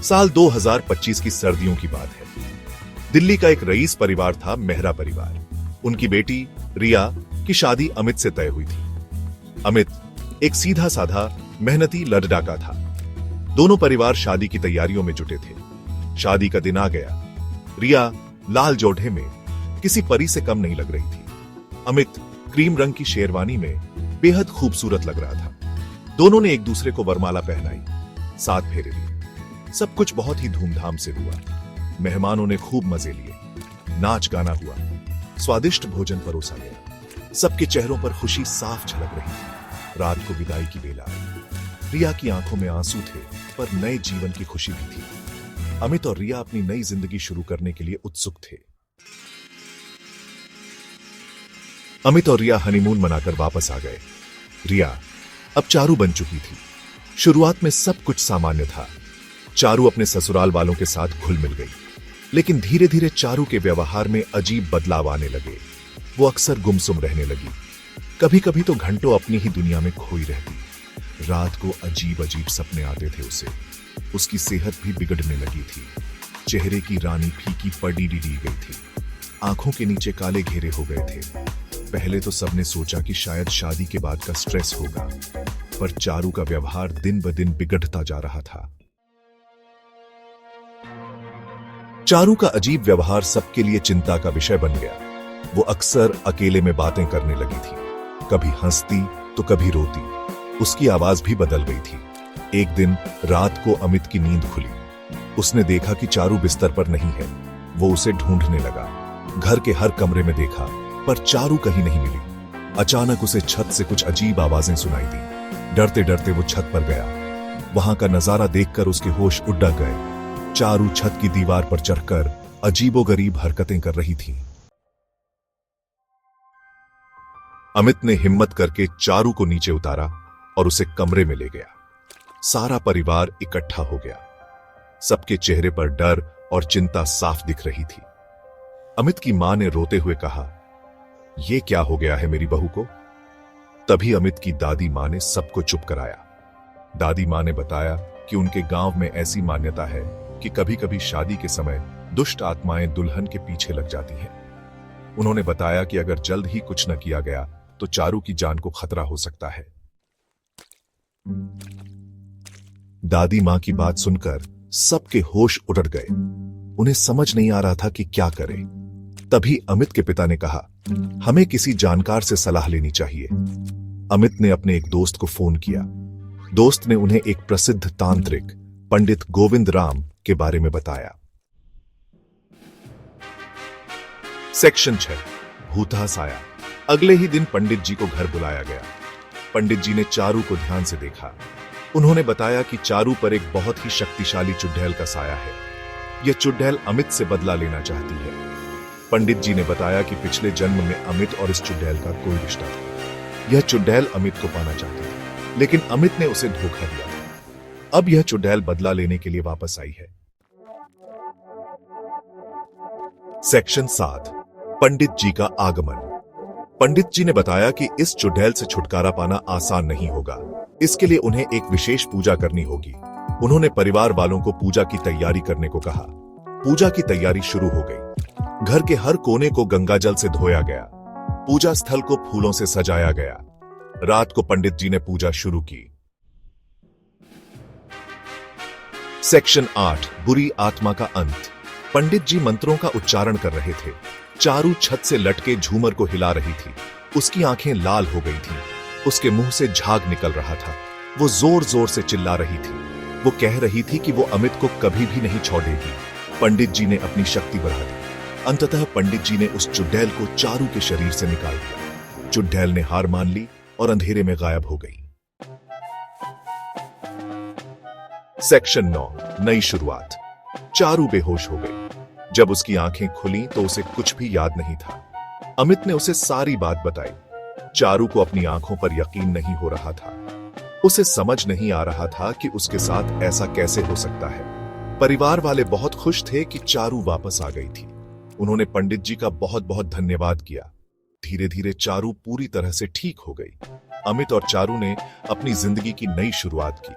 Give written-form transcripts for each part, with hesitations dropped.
साल 2025 की सर्दियों की बात है। दिल्ली का एक रईस परिवार था, मेहरा परिवार। उनकी बेटी रिया की शादी अमित से तय हुई थी। अमित एक सीधा साधा मेहनती लड़का था। दोनों परिवार शादी की तैयारियों में जुटे थे। शादी का दिन आ गया। रिया लाल जोड़े में किसी परी से कम नहीं लग रही थी। अमित क्रीम रंग की शेरवानी में बेहद खूबसूरत लग रहा था। दोनों ने एक दूसरे को वरमाला पहनाई, 7 फेरे लिए। सब कुछ बहुत ही धूमधाम से हुआ। मेहमानों ने खूब मजे लिए, नाच गाना हुआ, स्वादिष्ट भोजन परोसा गया। सबके चेहरों पर खुशी साफ झलक रही थी। रात को विदाई की बेला आई। रिया की आंखों में आंसू थे, पर नए जीवन की खुशी भी थी। अमित और रिया अपनी नई जिंदगी शुरू करने के लिए उत्सुक थे। अमित और रिया हनीमून मनाकर वापस आ गए। रिया अब चारू बन चुकी थी। शुरुआत में सब कुछ सामान्य था। चारू अपने ससुराल वालों के साथ घुल मिल गई, लेकिन धीरे धीरे चारू के व्यवहार में अजीब बदलाव आने लगे। वो अक्सर गुमसुम रहने लगी। कभी कभी तो घंटों अपनी ही दुनिया में खोई रहती। रात को अजीब अजीब सपने आते थे उसे। उसकी सेहत भी बिगड़ने लगी थी। चेहरे की रानी फीकी पड़ी गई थी। आंखों के नीचे काले घेरे हो गए थे। पहले तो सबने सोचा कि शायद शादी के बाद का स्ट्रेस होगा, पर चारू का व्यवहार दिन ब दिन बिगड़ता जा रहा था। चारू का अजीब व्यवहार सबके लिए चिंता का विषय बन गया। वो अक्सर अकेले में बातें करने लगी थी। कभी हंसती तो कभी रोती। उसकी आवाज भी बदल गई थी। एक दिन रात को अमित की नींद खुली। उसने देखा कि चारू बिस्तर पर नहीं है। वो उसे ढूंढने लगा। घर के हर कमरे में देखा, पर चारू कहीं नहीं मिली। अचानक उसे छत से कुछ अजीब आवाजें सुनाई दी। डरते डरते वो छत पर गया। वहां का नजारा देखकर उसके होश उड़ गए। चारू छत की दीवार पर चढ़कर अजीबोगरीब हरकतें कर रही थी। अमित ने हिम्मत करके चारू को नीचे उतारा और उसे कमरे में ले गया। सारा परिवार इकट्ठा हो गया। सबके चेहरे पर डर और चिंता साफ दिख रही थी। अमित की मां ने रोते हुए कहा, यह क्या हो गया है मेरी बहू को? तभी अमित की दादी मां ने सबको चुप कराया। दादी मां ने बताया कि उनके गांव में ऐसी मान्यता है कि कभी कभी शादी के समय दुष्ट आत्माएं दुल्हन के पीछे लग जाती हैं। उन्होंने बताया कि अगर जल्द ही कुछ न किया गया तो चारू की जान को खतरा हो सकता है। दादी मां की बात सुनकर सबके होश उड़ गए। उन्हें समझ नहीं आ रहा था कि क्या करें। तभी अमित के पिता ने कहा, हमें किसी जानकार से सलाह लेनी चाहिए। अमित ने अपने एक दोस्त को फोन किया। दोस्त ने उन्हें एक प्रसिद्ध तांत्रिक पंडित गोविंद राम के बारे में बताया। सेक्शन 6, भूतहस आया। अगले ही दिन पंडित जी को घर बुलाया गया। पंडित जी ने चारू को ध्यान से देखा। उन्होंने बताया कि चारू पर एक बहुत ही शक्तिशाली चुड़ैल का साया है। यह चुड़ैल अमित से बदला लेना चाहती है। पंडित जी ने बताया कि पिछले जन्म में अमित और इस चुड़ैल का कोई रिश्ता था। यह चुड़ैल अमित को पाना चाहती थी, लेकिन अमित ने उसे धोखा दिया था। अब यह चुड़ैल बदला लेने के लिए वापस आई है। सेक्शन 7, पंडित जी का आगमन। पंडित जी ने बताया कि इस चुड़ैल से छुटकारा पाना आसान नहीं होगा। इसके लिए उन्हें एक विशेष पूजा करनी होगी। उन्होंने परिवार वालों को पूजा की तैयारी करने को कहा। पूजा की तैयारी शुरू हो गई। घर के हर कोने को गंगा जल से धोया गया। पूजा स्थल को फूलों से सजाया गया। रात को पंडित जी ने पूजा शुरू की। सेक्शन 8, बुरी आत्मा का अंत। पंडित जी मंत्रों का उच्चारण कर रहे थे। चारू छत से लटके झूमर को हिला रही थी। उसकी आंखें लाल हो गई थीं। उसके मुंह से झाग निकल रहा था। वो जोर जोर से चिल्ला रही थी। वो कह रही थी कि वो अमित को कभी भी नहीं छोड़ेगी। पंडित जी ने अपनी शक्ति बढ़ा दी। अंततः पंडित जी ने उस चुड़ैल को चारू के शरीर से निकाल दिया। चुड़ैल ने हार मान ली और अंधेरे में गायब हो गई। सेक्शन 9, नई शुरुआत। चारू बेहोश हो गई। जब उसकी आंखें खुली तो उसे कुछ भी याद नहीं था। अमित ने उसे सारी बात बताई। चारू को अपनी आंखों पर यकीन नहीं हो रहा था। उसे समझ नहीं आ रहा था कि उसके साथ ऐसा कैसे हो सकता है। परिवार वाले बहुत खुश थे कि चारू वापस आ गई थी। उन्होंने पंडित जी का बहुत बहुत धन्यवाद किया। धीरे धीरे चारू पूरी तरह से ठीक हो गई। अमित और चारू ने अपनी जिंदगी की नई शुरुआत की।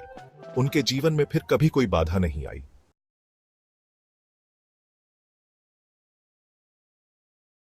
उनके जीवन में फिर कभी कोई बाधा नहीं आई।